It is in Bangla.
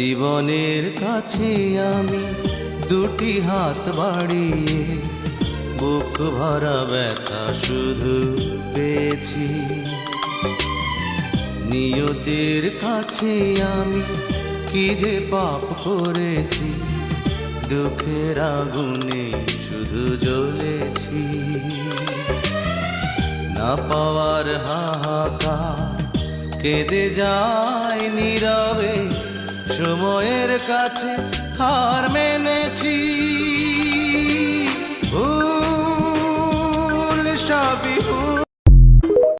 জীবনের কাছে আমি দুটি হাত বাড়িয়ে বুক ভরা ব্যথা শুধু পেয়েছি। নিয়তির কাছে আমি কি যে পাপ করেছি, দুঃখের আগুনে শুধু জ্বলেছি। না পাওয়ার হাহাকার কেঁদে যায় নীরবে, সময়ের কাছে হার মেনেছি। ভুল সবই